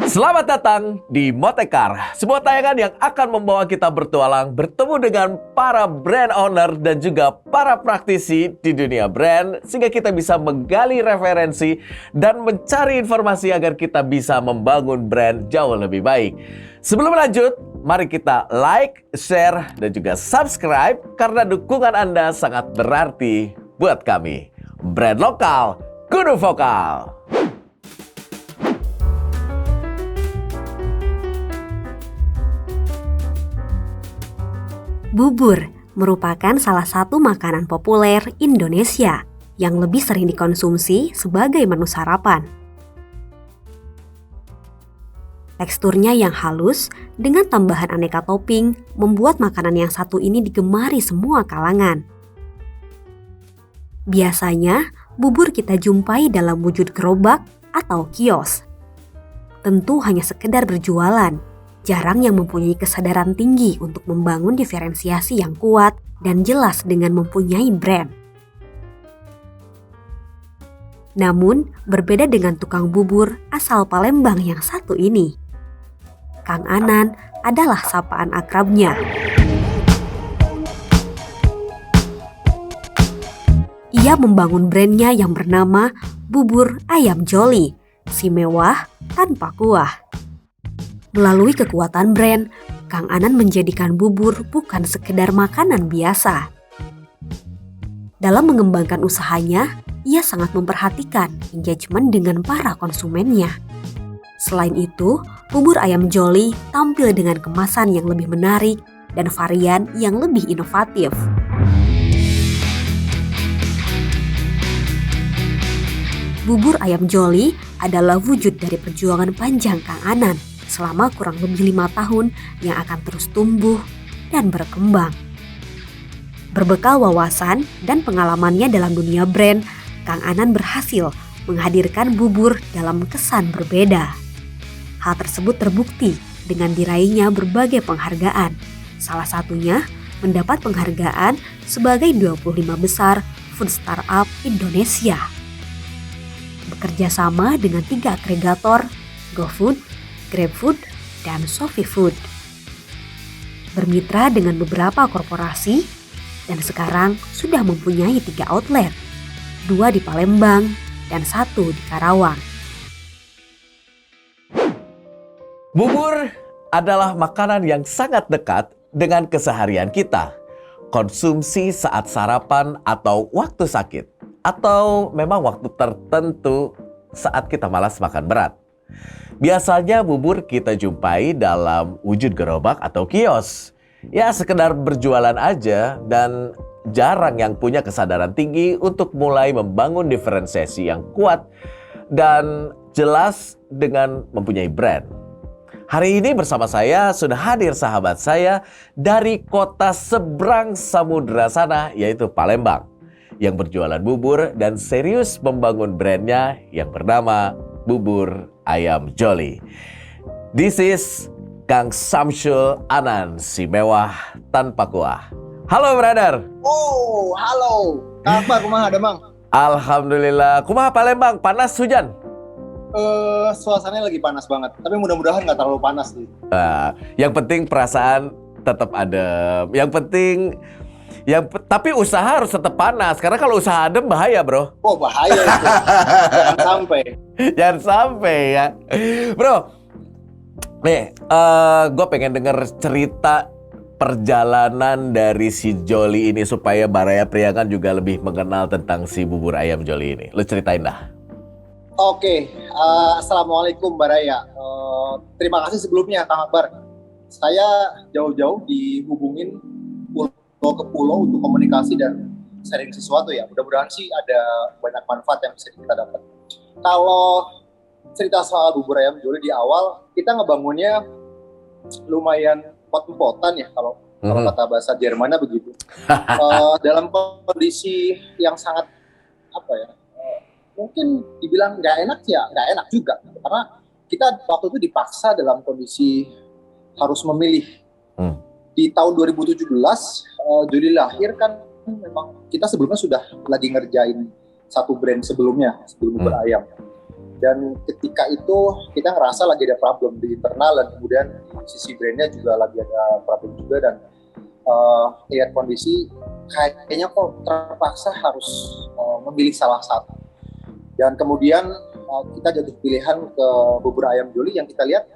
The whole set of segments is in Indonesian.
Selamat datang di Motekar, sebuah tayangan yang akan membawa kita bertualang bertemu dengan para brand owner dan juga para praktisi di dunia brand sehingga kita bisa menggali referensi dan mencari informasi agar kita bisa membangun brand jauh lebih baik. Sebelum lanjut, mari kita like, share, dan juga subscribe karena dukungan Anda sangat berarti buat kami. Brand lokal, kudu vokal. Bubur merupakan salah satu makanan populer Indonesia yang lebih sering dikonsumsi sebagai menu sarapan. Teksturnya yang halus dengan tambahan aneka topping membuat makanan yang satu ini digemari semua kalangan. Biasanya, bubur kita jumpai dalam wujud gerobak atau kios. Tentu hanya sekedar berjualan. Jarang yang mempunyai kesadaran tinggi untuk membangun diferensiasi yang kuat dan jelas dengan mempunyai brand. Namun, berbeda dengan tukang bubur asal Palembang yang satu ini. Kang Anan adalah sapaan akrabnya. Ia membangun brandnya yang bernama Bubur Ayam Jolly, si mewah tanpa kuah. Melalui kekuatan brand, Kang Anan menjadikan bubur bukan sekedar makanan biasa. Dalam mengembangkan usahanya, ia sangat memperhatikan engagement dengan para konsumennya. Selain itu, bubur ayam Jolly tampil dengan kemasan yang lebih menarik dan varian yang lebih inovatif. Bubur ayam Jolly adalah wujud dari perjuangan panjang Kang Anan selama kurang lebih 5 tahun yang akan terus tumbuh dan berkembang. Berbekal wawasan dan pengalamannya dalam dunia brand, Kang Anan berhasil menghadirkan bubur dalam kesan berbeda. Hal tersebut terbukti dengan diraihnya berbagai penghargaan. Salah satunya mendapat penghargaan sebagai 25 besar food startup Indonesia. Bekerja sama dengan 3 agregator, GoFood, GrabFood, dan ShopeeFood. Bermitra dengan beberapa korporasi dan sekarang sudah mempunyai 3 outlet, 2 di Palembang dan 1 di Karawang. Bubur adalah makanan yang sangat dekat dengan keseharian kita. Konsumsi saat sarapan atau waktu sakit, atau memang waktu tertentu saat kita malas makan berat. Biasanya bubur kita jumpai dalam wujud gerobak atau kios. Ya sekedar berjualan aja dan jarang yang punya kesadaran tinggi untuk mulai membangun diferensiasi yang kuat dan jelas dengan mempunyai brand. Hari ini bersama saya sudah hadir sahabat saya dari kota seberang samudera sana yaitu Palembang yang berjualan bubur dan serius membangun brandnya yang bernama Bubur Ayam Jolly. This is Kang Samsul Anan, si mewah tanpa kuah. Halo brother. Oh, halo. Apa kumaha Damang? Alhamdulillah. Kumaha Palembang? Panas hujan? Suasananya lagi panas banget. Tapi mudah-mudahan nggak terlalu panas nih. Yang penting perasaan tetap adem. Tapi usaha harus tetap panas. Karena kalau usaha adem bahaya bro. Oh bahaya itu. Jangan sampai. Jangan sampai ya. Bro, nih gue pengen denger cerita perjalanan dari si Jolly ini supaya Baraya Priangan juga lebih mengenal tentang si bubur ayam Jolly ini. Lu ceritain dah. Oke, Assalamualaikum Baraya. Terima kasih sebelumnya Kang Akbar. Saya jauh-jauh dihubungin pulau ke pulau untuk komunikasi dan sharing sesuatu ya. Mudah-mudahan sih ada banyak manfaat yang bisa kita dapat. Kalau cerita soal bubur ayam Jolly di awal, kita ngebangunnya lumayan pot-potan ya kalau kata bahasa Jermannya begitu. Dalam kondisi yang sangat apa ya? Mungkin dibilang nggak enak ya, nggak enak juga karena kita waktu itu dipaksa dalam kondisi harus memilih. Di tahun 2017 Juli lahir kan memang kita sebelumnya sudah lagi ngerjain satu brand sebelum Bubur Ayam. Dan ketika itu kita ngerasa lagi ada problem di internal dan kemudian sisi brandnya juga lagi ada problem juga dan lihat kondisi kayaknya kok terpaksa harus memilih salah satu. Dan kemudian kita jatuh pilihan ke Bubur Ayam Joli yang kita lihat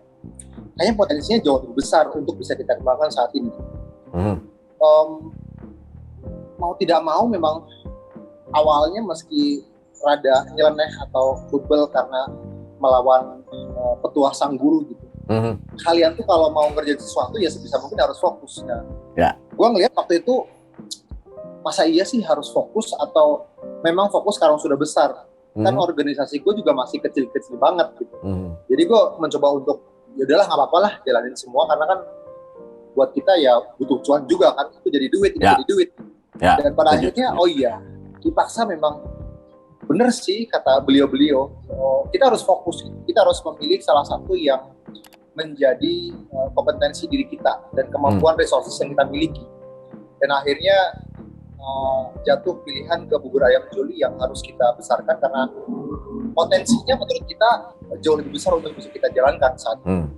kayaknya potensinya jauh lebih besar untuk bisa kita kembangkan saat ini. Mau tidak mau memang awalnya meski rada nyeleneh atau bebel karena melawan petuah sang guru gitu. Kalian tuh kalau mau ngerjain sesuatu ya sebisa mungkin harus fokus. Nah, gue ngelihat waktu itu masa iya sih harus fokus atau memang fokus karena sudah besar. Kan organisasi gue juga masih kecil-kecil banget gitu. Jadi gue mencoba untuk ya udahlah nggak apa-apa lah jalanin semua karena kan buat kita ya butuh cuan juga kan, itu jadi duit, jadi duit. Dan pada akhirnya oh iya dipaksa memang bener sih kata beliau-beliau, kita harus fokus, kita harus memilih salah satu yang menjadi kompetensi diri kita dan kemampuan resources yang kita miliki. Dan akhirnya jatuh pilihan ke Bubur Ayam Joli yang harus kita besarkan karena potensinya menurut kita jauh lebih besar untuk bisa kita jalankan saat ini.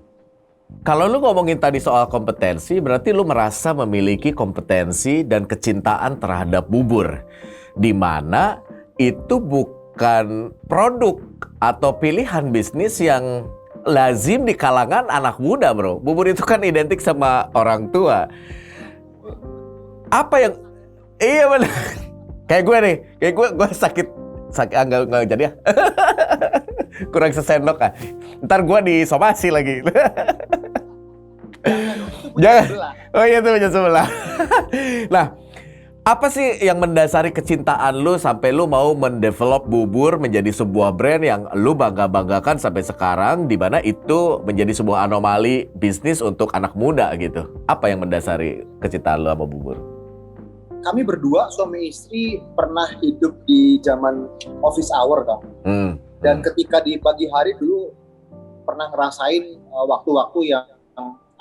Kalau lu ngomongin tadi soal kompetensi, berarti lu merasa memiliki kompetensi dan kecintaan terhadap bubur, di mana itu bukan produk atau pilihan bisnis yang lazim di kalangan anak muda, bro. Bubur itu kan identik sama orang tua. Apa yang iya benar. Kayak gue nih, gue sakit enggak jadi ya. Kurang sesendok ah. Ntar gue disomasi lagi. Jangan. Oh iya itu punya sebelah. Nah, apa sih yang mendasari kecintaan lu sampai lu mau mendevelop bubur menjadi sebuah brand yang lu bangga-banggakan sampai sekarang, di mana itu menjadi sebuah anomali bisnis untuk anak muda gitu? Apa yang mendasari kecintaan lu sama bubur? Kami berdua suami istri pernah hidup di zaman office hour kan. Dan ketika di pagi hari dulu pernah ngerasain waktu-waktu yang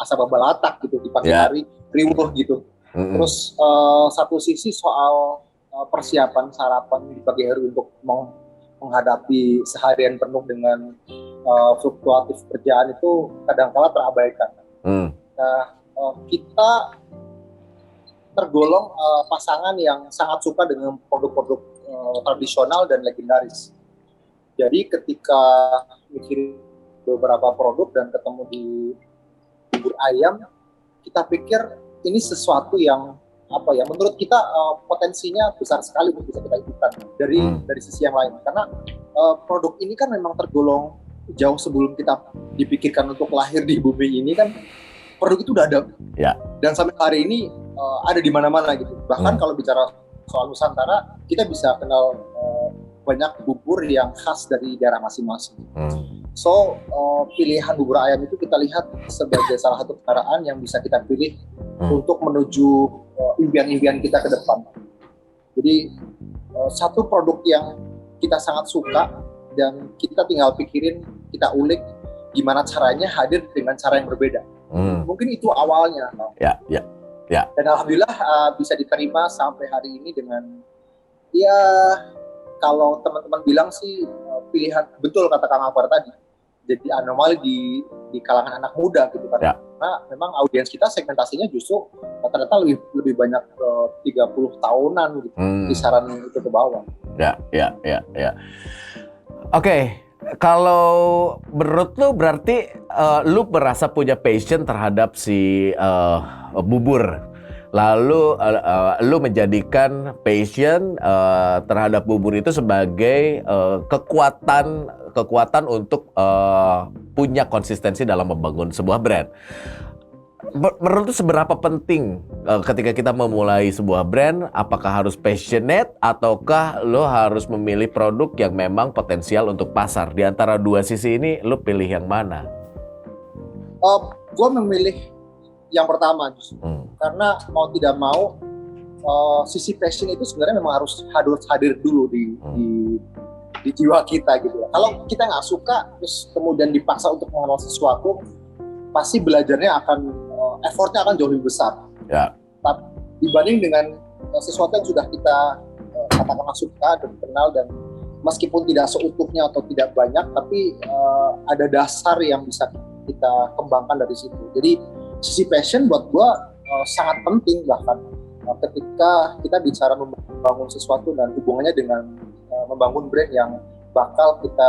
asa babalatak gitu di pagi hari, riuh gitu. Terus satu sisi soal persiapan sarapan di pagi hari untuk menghadapi seharian penuh dengan fluktuatif kerjaan itu kadang-kala terabaikan. Nah, kita tergolong pasangan yang sangat suka dengan produk-produk tradisional dan legendaris. Jadi ketika mikirin beberapa produk dan ketemu di bubur ayam, kita pikir ini sesuatu yang apa ya? Menurut kita potensinya besar sekali untuk bisa kita ikutan dari sisi yang lain. Karena produk ini kan memang tergolong jauh sebelum kita dipikirkan untuk lahir di bumi ini kan produk itu udah ada. Dan sampai hari ini ada di mana-mana gitu. Bahkan kalau bicara soal Nusantara, kita bisa kenal banyak bubur yang khas dari daerah masing-masing. So, pilihan bubur ayam itu kita lihat sebagai salah satu kendaraan yang bisa kita pilih untuk menuju impian-impian kita ke depan. Jadi, satu produk yang kita sangat suka dan kita tinggal pikirin, kita ulik gimana caranya hadir dengan cara yang berbeda. Mungkin itu awalnya. Dan alhamdulillah bisa diterima sampai hari ini dengan ya kalau teman-teman bilang sih pilihan betul kata Kang Akbar tadi. Jadi anomali di kalangan anak muda gitu kan. Karena memang audiens kita segmentasinya justru rata-rata lebih banyak ke 30 tahunan gitu. Kisaran itu ke bawah. Oke. Kalau menurut lu berarti lu merasa punya passion terhadap si bubur. Lalu lu menjadikan passion terhadap bubur itu sebagai kekuatan untuk punya konsistensi dalam membangun sebuah brand. Menurut lu seberapa penting ketika kita memulai sebuah brand, apakah harus passionate ataukah lu harus memilih produk yang memang potensial untuk pasar? Di antara dua sisi ini lu pilih yang mana? gue memilih yang pertama justru karena mau tidak mau sisi passion itu sebenarnya memang harus hadir dulu di jiwa kita gitu ya. Kalau kita nggak suka terus kemudian dipaksa untuk mengenal sesuatu, pasti belajarnya akan effortnya akan jauh lebih besar. Ya. Tapi dibanding dengan sesuatu yang sudah kita katakanlah suka dan kenal, dan meskipun tidak seutuhnya atau tidak banyak, tapi ada dasar yang bisa kita kembangkan dari situ. Jadi sisi passion buat gua sangat penting, bahkan ketika kita bicara membangun sesuatu dan hubungannya dengan membangun brand yang bakal kita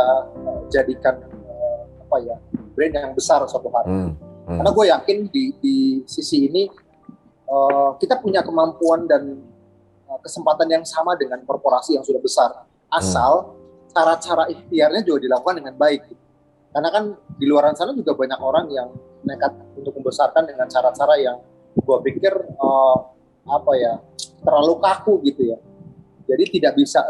jadikan brand yang besar suatu hari. Karena gue yakin di sisi ini kita punya kemampuan dan kesempatan yang sama dengan korporasi yang sudah besar, asal cara-cara ikhtiarnya juga dilakukan dengan baik. Karena kan di luar sana juga banyak orang yang nekat untuk membesarkan dengan cara-cara yang gue pikir terlalu kaku gitu ya. Jadi tidak bisa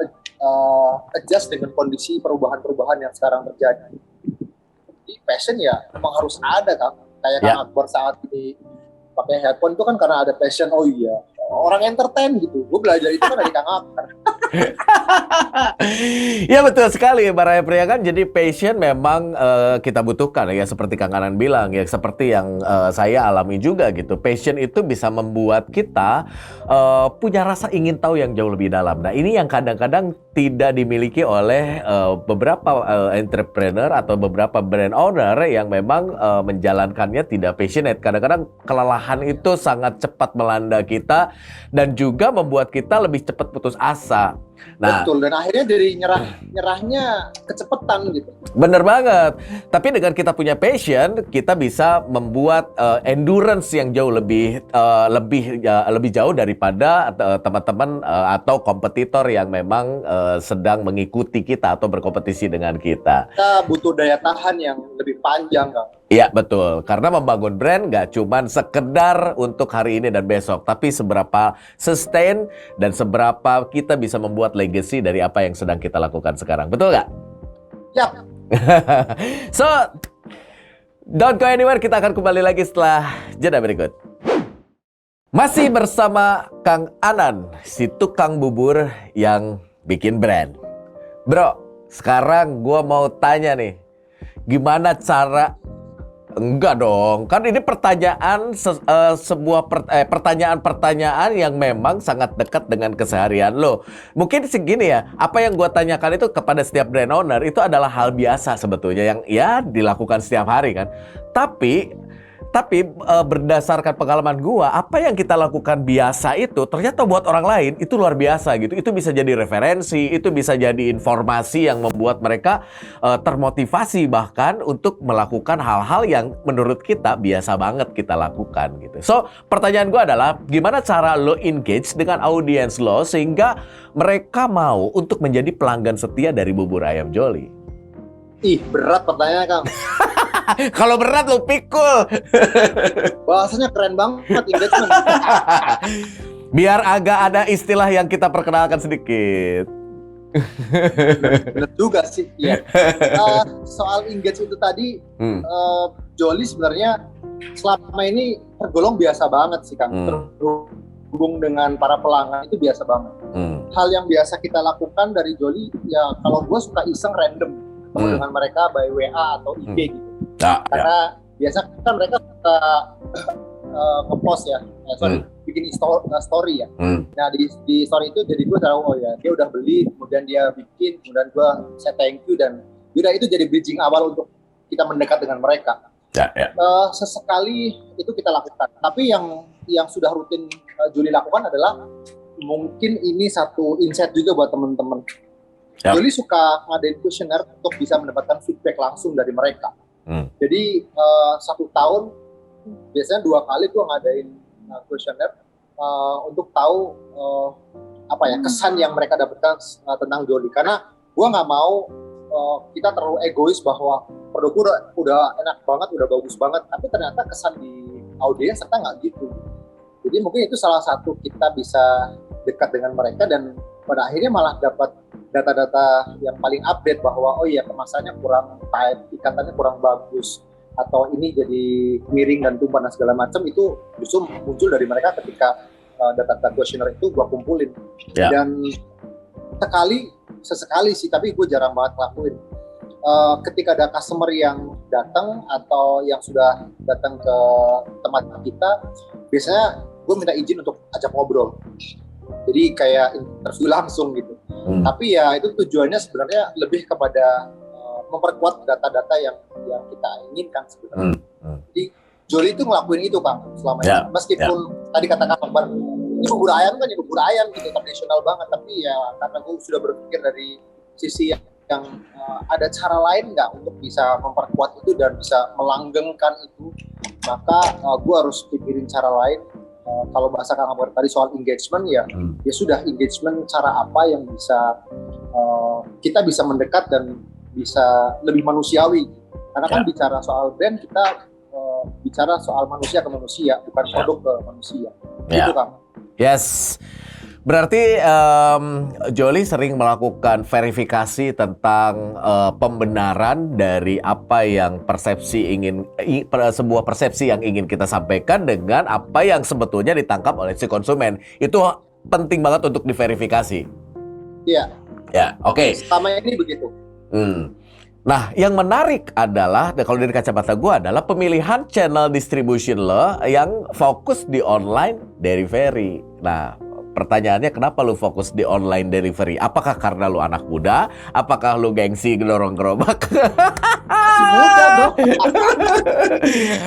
adjust dengan kondisi perubahan-perubahan yang sekarang terjadi. Jadi passion ya memang harus ada kan. Kayak Kang Akbar saat ini pakai headphone itu kan karena ada passion. Oh iya, orang entertain gitu. Gue belajar itu kan dari Kang Akbar. Ya betul sekali Baraya Pria kan. Jadi passion memang kita butuhkan ya, seperti Kang Anan bilang ya, seperti yang saya alami juga gitu. Passion itu bisa membuat kita punya rasa ingin tahu yang jauh lebih dalam. Nah ini yang kadang-kadang tidak dimiliki oleh beberapa entrepreneur atau beberapa brand owner yang memang menjalankannya tidak passionate. Kadang-kadang kelelahan itu sangat cepat melanda kita dan juga membuat kita lebih cepat putus asa. Nah, betul, dan akhirnya dari nyerahnya kecepatan gitu. Bener banget. Tapi dengan kita punya passion, kita bisa membuat endurance yang jauh lebih jauh daripada teman-teman atau kompetitor yang memang sedang mengikuti kita atau berkompetisi dengan kita. Kita butuh daya tahan yang lebih panjang, Kang. Iya betul, karena membangun brand nggak cuman sekedar untuk hari ini dan besok, tapi seberapa sustain dan seberapa kita bisa membuat legacy dari apa yang sedang kita lakukan sekarang. Betul nggak? Yap. So, don't go anywhere, kita akan kembali lagi setelah jeda berikut. Masih bersama Kang Anan, si tukang bubur yang bikin brand. Bro, sekarang gua mau tanya nih, gimana cara... Enggak dong, kan ini pertanyaan sebuah pertanyaan-pertanyaan yang memang sangat dekat dengan keseharian lo. Mungkin segini ya, apa yang gue tanyakan itu kepada setiap brand owner itu adalah hal biasa sebetulnya yang ya dilakukan setiap hari kan. Tapi berdasarkan pengalaman gua, apa yang kita lakukan biasa itu ternyata buat orang lain itu luar biasa gitu. Itu bisa jadi referensi, itu bisa jadi informasi yang membuat mereka termotivasi bahkan untuk melakukan hal-hal yang menurut kita biasa banget kita lakukan gitu. So, pertanyaan gua adalah gimana cara lo engage dengan audiens lo sehingga mereka mau untuk menjadi pelanggan setia dari bubur ayam Jolly? Ih, berat pertanyaannya, Kang. Kalau berat lo pikul. Bahasanya keren banget, engagement. Biar agak ada istilah yang kita perkenalkan sedikit. Bener juga sih. Ya. Soal engage itu tadi, Jolly sebenarnya selama ini tergolong biasa banget sih, Kang. Terhubung dengan para pelanggan itu biasa banget. Hal yang biasa kita lakukan dari Jolly, ya kalau gue suka iseng random dengan mereka by WA atau IG gitu. Karena biasa kan mereka suka ngepost ya, bikin story ya. Nah di story itu jadi gue tahu, oh ya dia udah beli, kemudian dia bikin, kemudian gue say thank you, dan udah itu jadi bridging awal untuk kita mendekat dengan mereka. Sesekali itu kita lakukan. Tapi yang sudah rutin Jolly lakukan adalah mungkin ini satu insight juga buat teman-teman. Jolly suka ngadain kuesioner untuk bisa mendapatkan feedback langsung dari mereka. Jadi 1 tahun biasanya 2 kali gue ngadain kuesioner untuk tahu kesan yang mereka dapatkan tentang Jolly. Karena gue nggak mau kita terlalu egois bahwa produk udah enak banget, udah bagus banget, tapi ternyata kesan di audiens ternyata nggak gitu. Jadi mungkin itu salah satu kita bisa dekat dengan mereka dan pada akhirnya malah dapat data-data yang paling update bahwa oh iya kemasannya kurang tight, ikatannya kurang bagus, atau ini jadi miring dan tumpah dan segala macam, itu justru muncul dari mereka ketika data-data kuesioner itu gue kumpulin. Dan sesekali sih, tapi gue jarang banget ngelakuin. Ketika ada customer yang datang atau yang sudah datang ke tempat kita, biasanya gue minta izin untuk ajak ngobrol. Jadi kayak interview langsung gitu. Tapi ya itu tujuannya sebenarnya lebih kepada memperkuat data-data yang kita inginkan sebenarnya. Jadi Jolly itu ngelakuin itu Kang selama ini. Meskipun tadi kata Kang Akbar, ini bubur ayam kan ya bubur ayam gitu, tradisional banget. Tapi ya karena gue sudah berpikir dari sisi yang ada cara lain nggak untuk bisa memperkuat itu dan bisa melanggengkan itu, maka gue harus pikirin cara lain. Kalau bahasa Kang Akbar tadi soal engagement ya sudah, engagement cara apa yang bisa kita bisa mendekat dan bisa lebih manusiawi. Karena kan bicara soal brand, kita bicara soal manusia ke manusia, bukan produk ke manusia. Gitu Kang. Yes. Berarti Jolly sering melakukan verifikasi tentang pembenaran dari apa yang sebuah persepsi yang ingin kita sampaikan dengan apa yang sebetulnya ditangkap oleh si konsumen. Itu penting banget untuk diverifikasi. Iya. Ya, oke. Selama ini begitu. Nah, yang menarik adalah, kalau dari kacamata gue adalah pemilihan channel distribution lo yang fokus di online delivery. Nah, pertanyaannya kenapa lu fokus di online delivery? Apakah karena lu anak muda? Apakah lu gengsi dorong gerobak? Masih muda bro.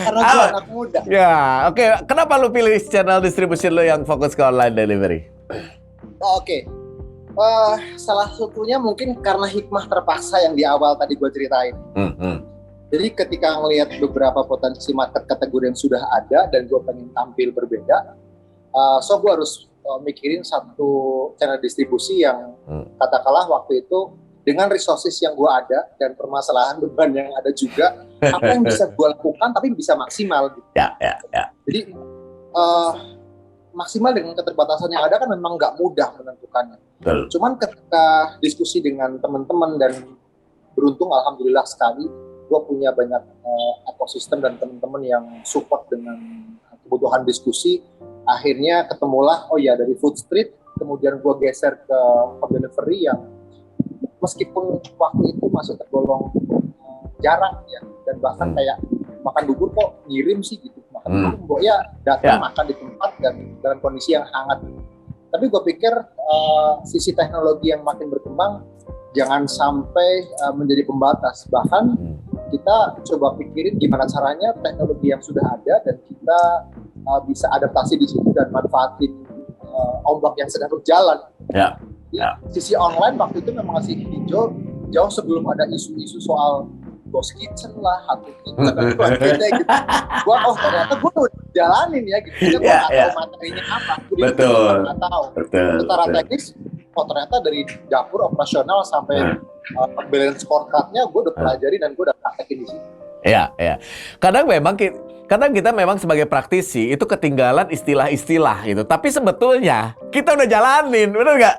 Karena gue anak muda. Ya, oke. Kenapa lu pilih channel distribution lo yang fokus ke online delivery? Oke. Salah satunya mungkin karena hikmah terpaksa yang di awal tadi gue ceritain. Jadi ketika ngelihat beberapa potensi market kategori yang sudah ada dan gue pengen tampil berbeda, so gue harus mikirin satu channel distribusi yang katakanlah waktu itu dengan resources yang gue ada dan permasalahan beban yang ada juga, apa yang bisa gue lakukan tapi bisa maksimal gitu. Jadi maksimal dengan keterbatasan yang ada kan memang nggak mudah menentukannya. Cuman ketika diskusi dengan teman-teman dan beruntung alhamdulillah sekali gue punya banyak ekosistem dan teman-teman yang support dengan kebutuhan diskusi, akhirnya ketemulah dari food street, kemudian gue geser ke home delivery yang meskipun waktu itu masih tergolong jarang ya, dan bahkan kayak makan bubur kok ngirim sih gitu, makan bubur datang makan di tempat dan dalam kondisi yang hangat. Tapi gue pikir sisi teknologi yang makin berkembang jangan sampai menjadi pembatas. Bahkan kita coba pikirin gimana caranya teknologi yang sudah ada dan kita bisa adaptasi di situ dan manfaatin ombak yang sedang berjalan. Sisi online waktu itu memang masih hijau jauh sebelum ada isu-isu soal ghost kitchen lah, hantu kitchen dan sebagainya gitu. Ternyata gue udah jalanin ya gitu. Kita nggak tahu materinya apa. Betul. Nggak tahu. Secara teknis, ternyata dari dapur operasional sampai balance scorecard-nya gue udah pelajari dan gue udah praktekin di situ. Iya. Kadang kita memang sebagai praktisi itu ketinggalan istilah-istilah gitu. Tapi sebetulnya kita udah jalanin, bener nggak?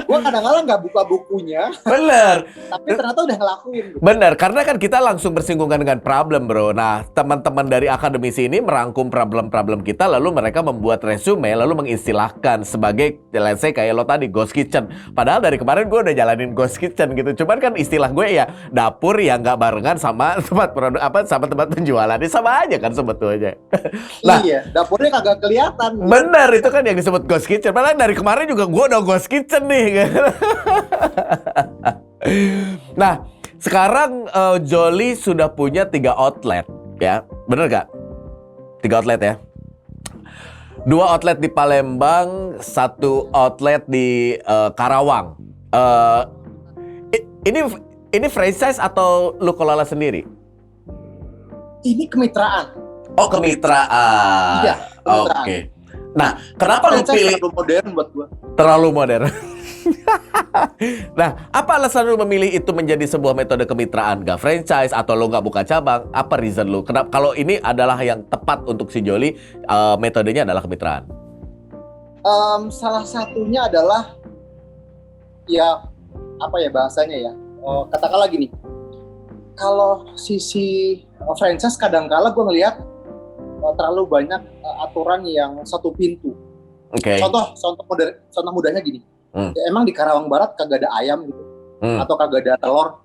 Gue kadang-kadang nggak buka bukunya. Bener. Tapi ternyata udah ngelakuin. Bener, karena kan kita langsung bersinggungan dengan problem bro. Nah, teman-teman dari akademisi ini merangkum problem-problem kita, lalu mereka membuat resume, lalu mengistilahkan sebagai, let's say kayak lo tadi, ghost kitchen. Padahal dari kemarin gue udah jalanin ghost kitchen gitu. Cuman kan istilah gue ya dapur yang nggak barengan sama tempat produk sama tempat penjualan. Ini sama aja kan sebetulnya. Nah, iya, dapurnya kagak kelihatan. Bener, itu kan yang disebut ghost kitchen. Padahal dari kemarin juga gue udah ghost kitchen nih. Nah, sekarang Jolly sudah punya 3 outlet ya, bener gak? 3 outlet ya. 2 outlet di Palembang, 1 outlet di Karawang. Ini franchise atau lu kelola sendiri? Ini kemitraan. Oh, kemitraan. Iya, kemitraan. Oke. Nah, kenapa lu pilih terlalu modern buat gua? Terlalu modern. Nah, apa alasan lu memilih itu menjadi sebuah metode kemitraan? Gak franchise atau lo gak buka cabang? Apa reason lu? Kenapa kalau ini adalah yang tepat untuk si Jolly, metodenya adalah kemitraan? Salah satunya adalah bahasanya ya. Katakanlah gini. Kalau sisi franchise kadang-kala gue ngelihat terlalu banyak aturan yang satu pintu. Oke. Contoh mudahnya gini. Ya, emang di Karawang Barat kagak ada ayam gitu, atau kagak ada telur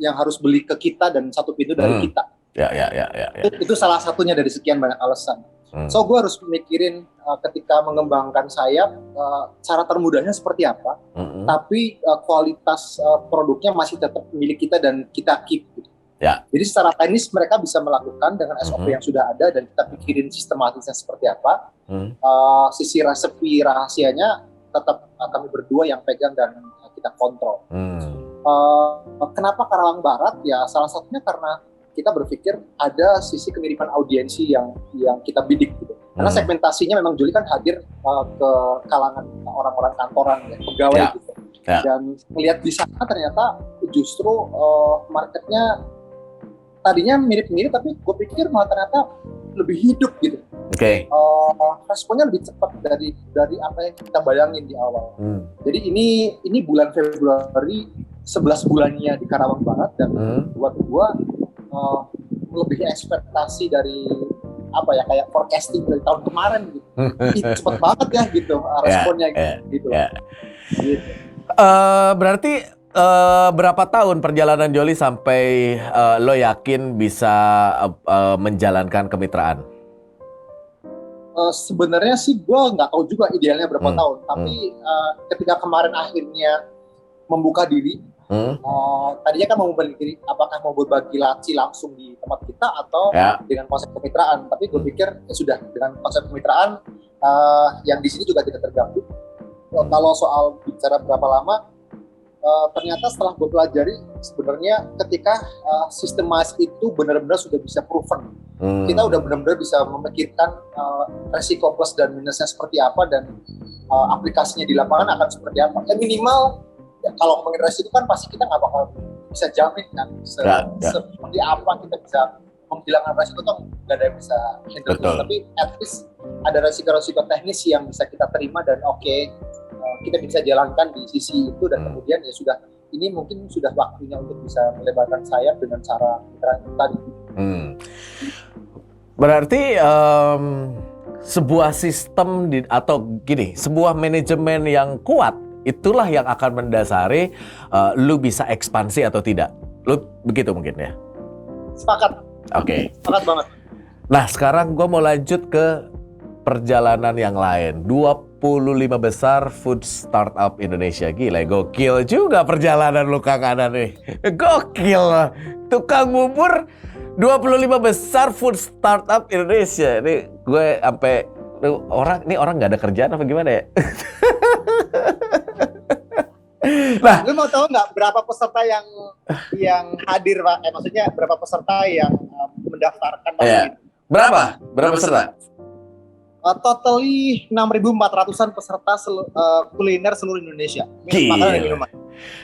yang harus beli ke kita dan satu pintu dari kita. Ya. Itu salah satunya dari sekian banyak alasan. So gue harus mikirin ketika mengembangkan sayap, cara termudahnya seperti apa, tapi kualitas produknya masih tetap milik kita dan kita keep. Gitu. Ya. Jadi secara teknis mereka bisa melakukan dengan SOP yang sudah ada dan kita pikirin sistematisnya seperti apa. Sisi resepi rahasianya tetap kami berdua yang pegang dan kita kontrol. Kenapa Karawang Barat? Ya salah satunya karena kita berpikir ada sisi kemiripan audiensi yang kita bidik gitu. Karena segmentasinya memang Joli kan hadir ke kalangan orang-orang kantoran ya, pegawai gitu. Ya. Dan melihat di sana ternyata justru marketnya tadinya mirip-mirip, tapi gue pikir malah ternyata lebih hidup gitu. Oke. Responnya lebih cepat dari apa yang kita bayangin di awal. Jadi ini bulan Februari 11 bulannya di Karawang Barat dan buat gue lebih ekspektasi dari apa ya, kayak forecasting dari tahun kemarin gitu. Cepet banget ya gitu responnya gitu. Gitu. Berarti berapa tahun perjalanan Joli sampai lo yakin bisa menjalankan kemitraan? Sebenarnya sih gue nggak tahu juga idealnya berapa tahun, tapi ketika kemarin akhirnya membuka diri, tadinya kan mau berbagi, apakah mau berbagi laci langsung di tempat kita atau dengan konsep kemitraan. Tapi gue pikir ya sudah, dengan konsep kemitraan yang di sini juga tidak terganggu. Kalau soal bicara berapa lama, ternyata setelah gue pelajari sebenarnya ketika sistematis itu benar-benar sudah bisa proven, kita udah benar-benar bisa memikirkan resiko plus dan minusnya seperti apa dan aplikasinya di lapangan akan seperti apa. Ya minimal ya, kalau ngomongin resiko kan pasti kita nggak bakal bisa jamin kan seperti apa kita bisa menghilangkan resiko, itu nggak ada yang bisa handle. Tapi at least ada resiko-resiko teknis yang bisa kita terima dan kita bisa jalankan di sisi itu, dan kemudian ya sudah, ini mungkin sudah waktunya untuk bisa melebarkan sayap dengan cara tadi. Berarti sebuah sistem atau gini, sebuah manajemen yang kuat itulah yang akan mendasari lu bisa ekspansi atau tidak. Lu begitu mungkin ya? Sepakat. Oke. Sepakat banget. Nah, sekarang gue mau lanjut ke perjalanan yang lain. 25 besar food startup Indonesia. Gila, gokil juga perjalanan lu Kang Anan nih. Gokil. Tukang bubur 25 besar food startup Indonesia. Ini gue sampai orang nggak ada kerjaan apa gimana ya? Nah, lu mau tahu nggak berapa peserta yang hadir, Pak? Maksudnya berapa peserta yang mendaftarkan? Berapa peserta? Totally 6.400-an peserta kuliner seluruh Indonesia. Makanan dan minuman.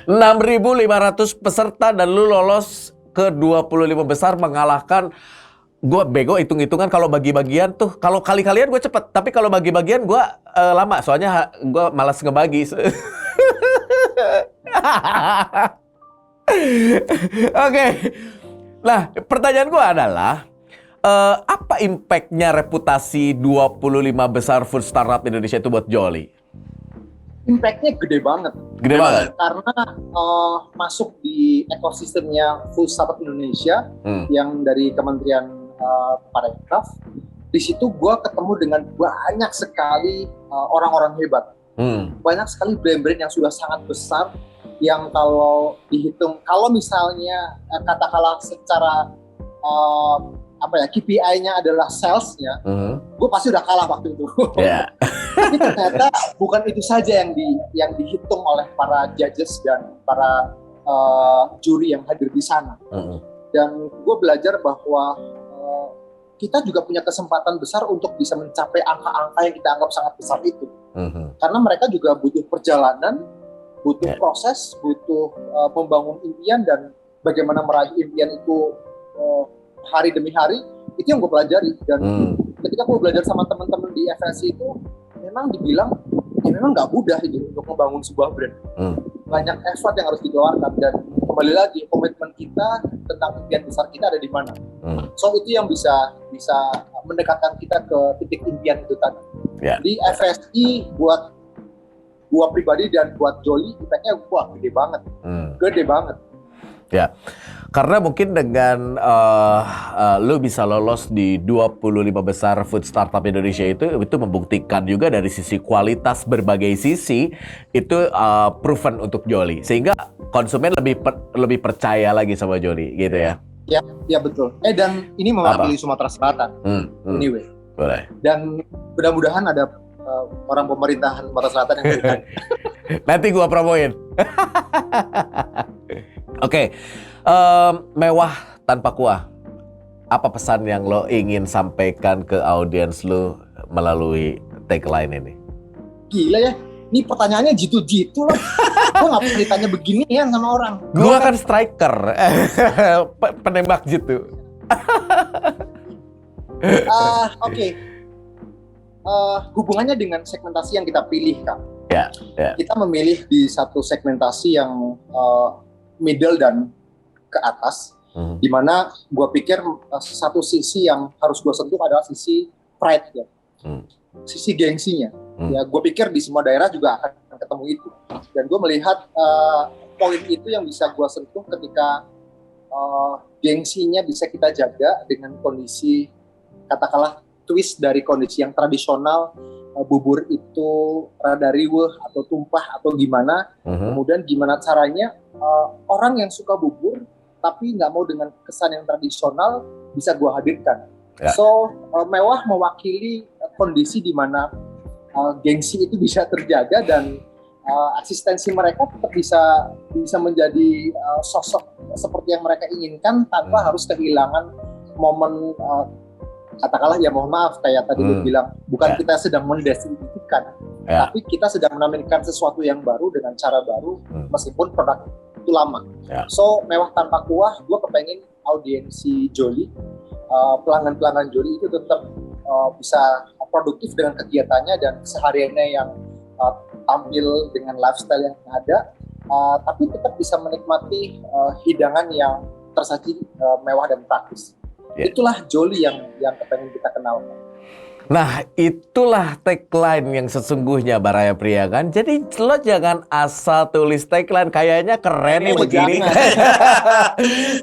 6.500 peserta dan lu lolos ke 25 besar, mengalahkan gue bego hitung-hitungan. Kalau bagi-bagian tuh, kalau kali-kalian gue cepet, tapi kalau bagi-bagian gue lama, soalnya gue malas ngebagi. Oke. Nah, pertanyaan gue adalah apa impact-nya reputasi 25 besar food startup Indonesia itu buat Joli? Impact-nya gede banget. Gede banget. Karena masuk di ekosistemnya food startup Indonesia yang dari Kementerian Parekraf. Di situ gue ketemu dengan banyak sekali orang-orang hebat. Banyak sekali brand-brand yang sudah sangat besar, yang kalau dihitung, kalau misalnya katakanlah secara KPI-nya adalah sales-nya, gue pasti udah kalah waktu itu. Tapi ternyata bukan itu saja yang dihitung oleh para judges dan para juri yang hadir di sana. Dan gue belajar bahwa kita juga punya kesempatan besar untuk bisa mencapai angka-angka yang kita anggap sangat besar itu. Karena mereka juga butuh perjalanan, butuh proses, butuh membangun impian, dan bagaimana meraih impian itu hari demi hari. Itu yang gue pelajari. Dan ketika gue belajar sama teman-teman di FSC itu, memang dibilang ya memang nggak mudah itu untuk membangun sebuah brand. Banyak effort yang harus dikeluarkan, dan kembali lagi komitmen kita tentang impian besar kita ada di mana. So itu yang bisa mendekatkan kita ke titik impian itu tadi. Ya. Jadi FSI buat gua pribadi dan buat Jolly impactnya gede banget. Gede banget. Ya, karena mungkin dengan lu bisa lolos di 25 besar food startup Indonesia itu membuktikan juga dari sisi kualitas berbagai sisi itu proven untuk Jolly, sehingga konsumen lebih percaya lagi sama Jolly gitu ya. Ya betul. Dan ini mewakili Sumatera Selatan. Anyway. Boleh. Dan mudah-mudahan ada orang pemerintahan Sumatera Selatan yang berikan. Nanti gua promoin. Oke, mewah tanpa kuah. Apa pesan yang lo ingin sampaikan ke audiens lo melalui tagline ini? Gila ya, ini pertanyaannya jitu-jitu loh. Gue nggak pernah ditanya beginian sama orang. Gua kan striker, penembak jitu. Oke. Hubungannya dengan segmentasi yang kita pilih, Kak. Ya. Kita memilih di satu segmentasi yang middle dan ke atas, di mana gue pikir satu sisi yang harus gue sentuh adalah sisi pride ya, sisi gengsinya. Ya, gue pikir di semua daerah juga akan ketemu itu. Dan gue melihat poin itu yang bisa gue sentuh ketika gengsinya bisa kita jaga dengan kondisi, katakanlah twist dari kondisi yang tradisional, bubur itu rada riweuh atau tumpah atau gimana, kemudian gimana caranya orang yang suka bubur tapi nggak mau dengan kesan yang tradisional bisa gue hadirkan. So mewah mewakili kondisi di mana gengsi itu bisa terjaga dan asistensi mereka tetap bisa menjadi sosok seperti yang mereka inginkan tanpa harus kehilangan momen, katakanlah ya mohon maaf kayak tadi lu bilang, bukan kita sedang mendeskripsikan, tapi kita sedang menampilkan sesuatu yang baru dengan cara baru meskipun produk itu lama. So mewah tanpa kuah, gue kepengen audiensi Jolly, pelanggan-pelanggan Jolly itu tetap bisa produktif dengan kegiatannya dan kesehariannya yang tampil dengan lifestyle yang ada, tapi tetap bisa menikmati hidangan yang tersaji mewah dan praktis. Itulah Jolly yang kepengen kita kenal. Nah, itulah tagline yang sesungguhnya Baraya Priangan. Jadi lo jangan asal tulis tagline, kayaknya keren nih begini.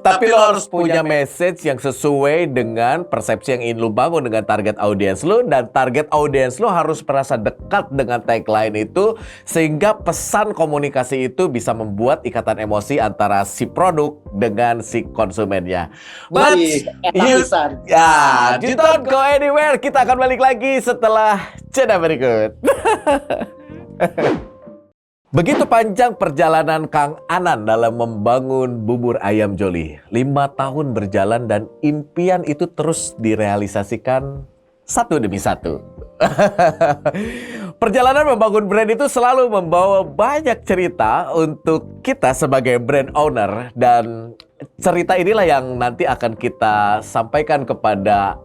Tapi lo harus punya message yang sesuai dengan persepsi yang ingin lo bangun dengan target audiens lo, dan target audiens lo harus merasa dekat dengan tagline itu sehingga pesan komunikasi itu bisa membuat ikatan emosi antara si produk dengan si konsumennya. But you don't go anywhere. Kita akan balik lagi setelah jeda berikut. Begitu panjang perjalanan Kang Anan dalam membangun bubur ayam Jolly. 5 tahun berjalan dan impian itu terus direalisasikan satu demi satu. Perjalanan membangun brand itu selalu membawa banyak cerita untuk kita sebagai brand owner, dan cerita inilah yang nanti akan kita sampaikan kepada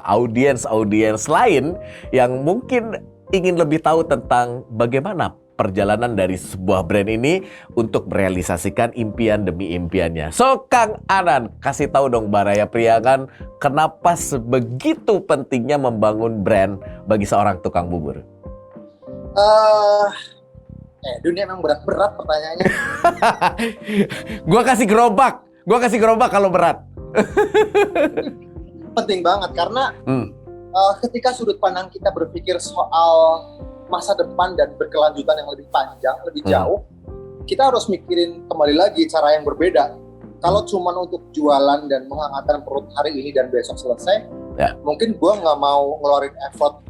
audiens lain yang mungkin ingin lebih tahu tentang bagaimana perjalanan dari sebuah brand ini untuk merealisasikan impian demi impiannya. So, Kang Anan, kasih tahu dong Baraya Priangan, kenapa sebegitu pentingnya membangun brand bagi seorang tukang bubur? Dunia emang berat-berat pertanyaannya. Gua kasih gerobak kalau berat. Penting banget karena ketika sudut pandang kita berpikir soal masa depan dan berkelanjutan yang lebih panjang, lebih jauh, kita harus mikirin kembali lagi cara yang berbeda. Kalau cuma untuk jualan dan menghangatkan perut hari ini dan besok selesai, mungkin gue nggak mau ngeluarin effort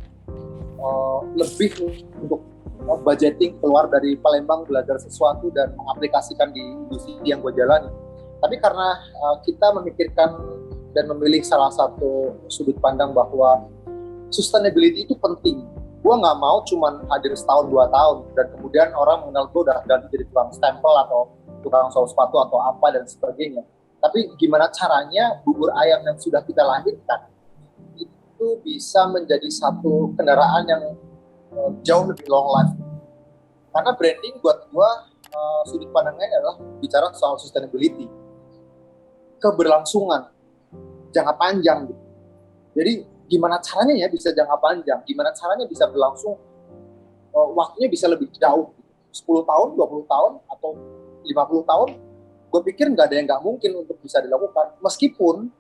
lebih untuk budgeting keluar dari Palembang, belajar sesuatu dan mengaplikasikan di industri yang gue jalani. Tapi karena kita memikirkan dan memilih salah satu sudut pandang bahwa sustainability itu penting. Gue nggak mau cuma hadir setahun 2 tahun dan kemudian orang mengenal gue udah ganti jadi tukang stempel atau tukang sol sepatu atau apa dan sebagainya. Tapi gimana caranya bubur ayam yang sudah kita lahirkan itu bisa menjadi satu kendaraan yang jauh lebih long life. Karena branding buat gue sudut pandangnya adalah bicara soal sustainability, keberlangsungan. jangka panjang gitu. Jadi gimana caranya ya bisa jangka panjang, gimana caranya bisa berlangsung, waktunya bisa lebih jauh, 10 tahun, 20 tahun, atau 50 tahun, gue pikir nggak ada yang nggak mungkin untuk bisa dilakukan. Meskipun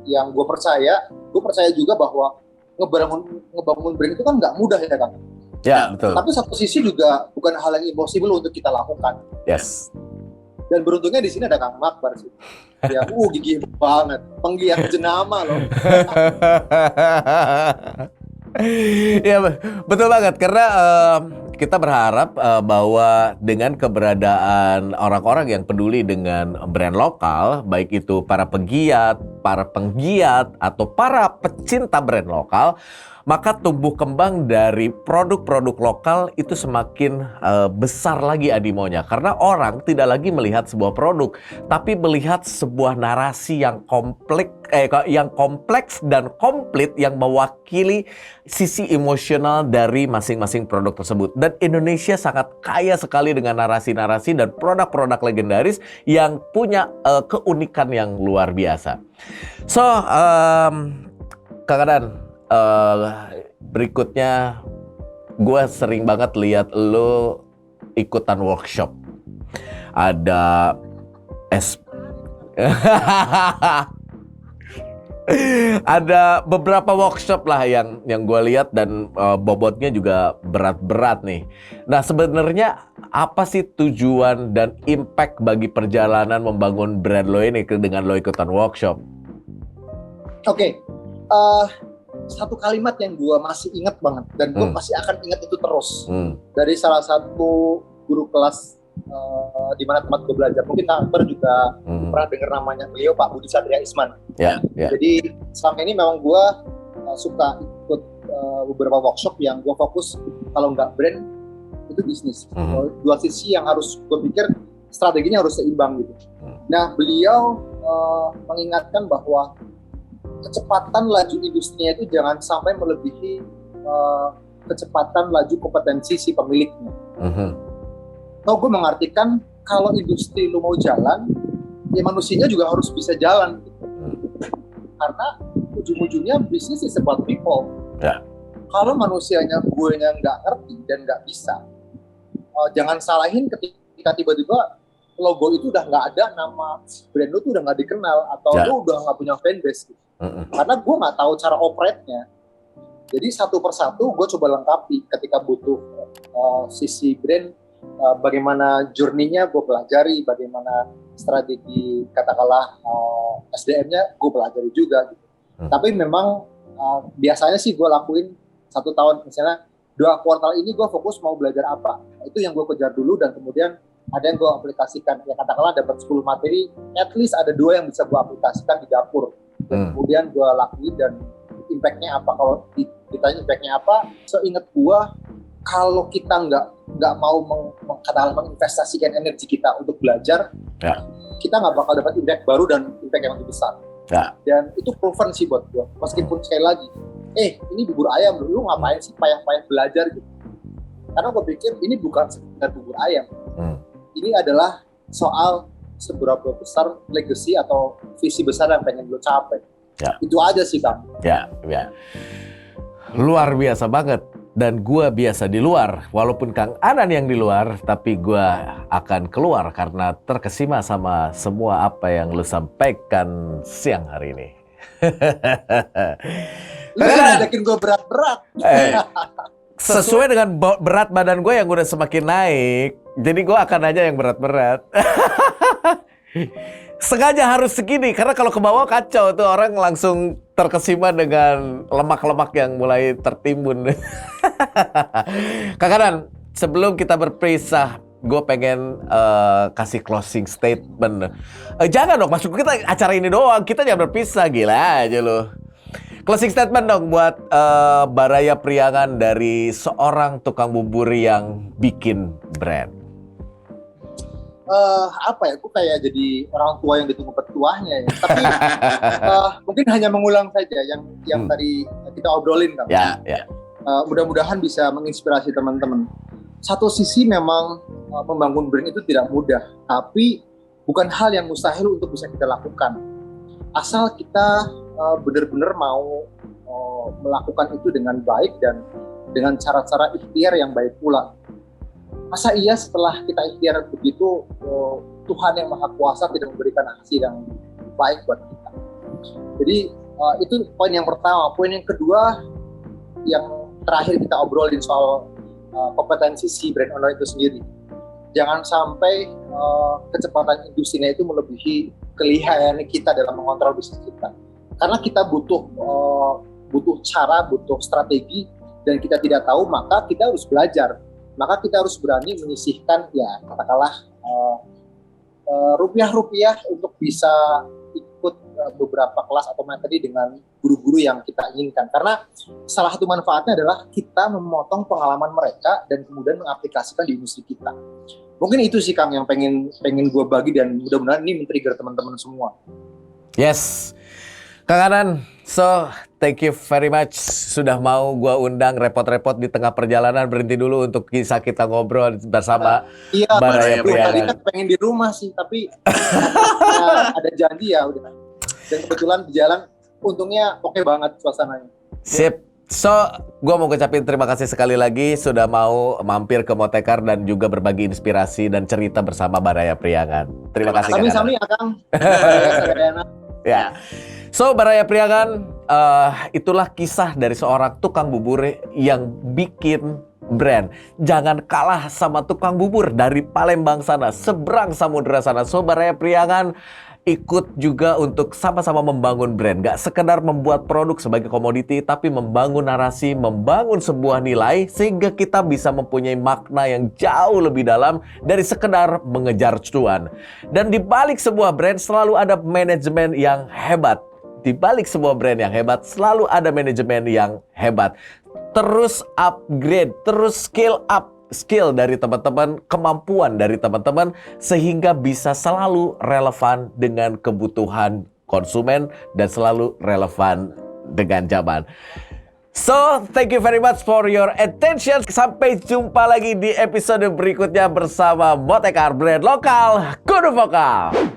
yang gue percaya juga bahwa ngebangun brand itu kan nggak mudah ya kan. Ya, betul. Tapi satu sisi juga bukan hal yang impossible untuk kita lakukan. Yes. Dan beruntungnya di sini ada Kang Akbar sih. Ya, gigih banget, penggiat jenama loh. Ya, betul banget karena kita berharap bahwa dengan keberadaan orang-orang yang peduli dengan brand lokal, baik itu para penggiat, atau para pecinta brand lokal, maka tumbuh kembang dari produk-produk lokal itu semakin besar lagi animonya. Karena orang tidak lagi melihat sebuah produk, tapi melihat sebuah narasi yang kompleks dan komplit yang mewakili sisi emosional dari masing-masing produk tersebut. Dan Indonesia sangat kaya sekali dengan narasi-narasi dan produk-produk legendaris yang punya keunikan yang luar biasa. So, Kang Adan, berikutnya gue sering banget lihat lo ikutan workshop. Ada ada beberapa workshop lah yang gue lihat dan bobotnya juga berat-berat nih. Nah, sebenarnya apa sih tujuan dan impact bagi perjalanan membangun brand lo ini dengan lo ikutan workshop? Oke. Satu kalimat yang gue masih ingat banget dan gue masih akan ingat itu terus dari salah satu guru kelas di mana tempat gue belajar. Mungkin Kang Akbar juga pernah dengar namanya beliau, Pak Budi Satria Isman. Yeah. Jadi selama ini memang gue suka ikut beberapa workshop yang gue fokus kalau nggak brand itu bisnis. Dua sisi yang harus gue pikir strateginya harus seimbang gitu. Nah, beliau mengingatkan bahwa kecepatan laju industrinya itu jangan sampai melebihi kecepatan laju kompetensi si pemiliknya. Atau gue mengartikan kalau industri lu mau jalan, ya manusianya juga harus bisa jalan. Gitu. Karena ujung-ujungnya bisnis is about people. Yeah. Kalau manusianya gue nggak ngerti dan nggak bisa, jangan salahin ketika tiba-tiba logo itu udah nggak ada, nama brand lu tuh udah nggak dikenal, atau lu udah nggak punya fanbase. Gitu. Karena gue nggak tahu cara operate-nya. Jadi satu persatu gue coba lengkapi ketika butuh sisi brand, bagaimana journey-nya gue pelajari, bagaimana strategi katakanlah SDM-nya gue pelajari juga gitu. Tapi memang biasanya sih gue lakuin 1 tahun, misalnya 2 kuartal ini gue fokus mau belajar apa, itu yang gue kejar dulu, dan kemudian ada yang gue aplikasikan. Ya katakanlah dapat 10 materi, at least ada 2 yang bisa gue aplikasikan di dapur. Dan kemudian gue lakuin, dan impact-nya apa. Kalau ditanya impact-nya apa, seingat gue, kalau kita nggak mau menginvestasikan energi kita untuk belajar, kita nggak bakal dapat impact baru dan impact yang lebih besar. Dan itu proven sih buat gue. Meskipun sekali lagi, ini bubur ayam, lu ngapain sih payah-payah belajar gitu. Karena gue pikir ini bukan sekedar bubur ayam. Ini adalah soal seberapa besar legacy atau visi besar yang pengen lo capai. Itu aja sih, Kang. Ya. Luar biasa banget. Dan gue biasa di luar. Walaupun Kang Adan yang di luar, tapi gue akan keluar karena terkesima sama semua apa yang lo sampaikan siang hari ini. Lu ngajakin gue berat-berat. Sesuai dengan berat badan gue yang udah semakin naik, jadi gue akan aja yang berat-berat. Sengaja harus segini, karena kalau ke bawah kacau tuh, orang langsung terkesima dengan lemak-lemak yang mulai tertimbun. Kang Adan, sebelum kita berpisah, gue pengen kasih closing statement. Jangan dong, masuk kita acara ini doang, kita jangan berpisah, gila aja loh. Closing statement dong buat Baraya Priangan dari seorang tukang bubur yang bikin brand. Apa ya, aku kayak jadi orang tua yang ditunggu petuahnya ya. Tapi mungkin hanya mengulang saja yang tadi kita obrolin, Kang. Ya. Mudah-mudahan bisa menginspirasi teman-teman. Satu sisi memang membangun brand itu tidak mudah, tapi bukan hal yang mustahil untuk bisa kita lakukan. asal kita benar-benar mau melakukan itu dengan baik dan dengan cara-cara ikhtiar yang baik pula. Masa iya setelah kita ikhtiar begitu, Tuhan yang Maha Kuasa tidak memberikan hasil yang baik buat kita. Jadi itu poin yang pertama. Poin yang kedua, yang terakhir kita obrolin soal kompetensi si brand owner itu sendiri. Jangan sampai kecepatan industrinya itu melebihi kelihayan kita dalam mengontrol bisnis kita. Karena kita butuh cara, butuh strategi, dan kita tidak tahu, maka kita harus belajar. Maka kita harus berani menyisihkan, ya katakanlah rupiah-rupiah untuk bisa ikut beberapa kelas atau materi dengan guru-guru yang kita inginkan. Karena salah satu manfaatnya adalah kita memotong pengalaman mereka dan kemudian mengaplikasikan di industri kita. Mungkin itu sih Kang yang pengen gue bagi, dan mudah-mudahan ini men-trigger teman-teman semua. Yes, Kang Anan, so thank you very much sudah mau gua undang repot-repot di tengah perjalanan, berhenti dulu untuk kisah kita ngobrol bersama Baraya Priangan. Tadi kan pengen di rumah sih, tapi ada janji ya udah. Dan kebetulan di jalan, untungnya oke banget suasananya. Sip. So, gua mau ngucapin terima kasih sekali lagi sudah mau mampir ke Motekar dan juga berbagi inspirasi dan cerita bersama Baraya Priangan. Terima kasih. Sami-sami ya Kang. Ya. So, Baraya Priangan, itulah kisah dari seorang tukang bubur yang bikin brand. Jangan kalah sama tukang bubur dari Palembang sana, seberang samudera sana. So, Baraya Priangan ikut juga untuk sama-sama membangun brand. Gak sekedar membuat produk sebagai komoditi, tapi membangun narasi, membangun sebuah nilai, sehingga kita bisa mempunyai makna yang jauh lebih dalam dari sekedar mengejar cuan. Dan di balik sebuah brand selalu ada manajemen yang hebat. Di balik sebuah brand yang hebat, selalu ada manajemen yang hebat. Terus upgrade, terus scale up skill dari teman-teman, kemampuan dari teman-teman, sehingga bisa selalu relevan dengan kebutuhan konsumen dan selalu relevan dengan zaman. So, thank you very much for your attention. Sampai jumpa lagi di episode berikutnya bersama Motekar Brand Lokal Kudu Vokal.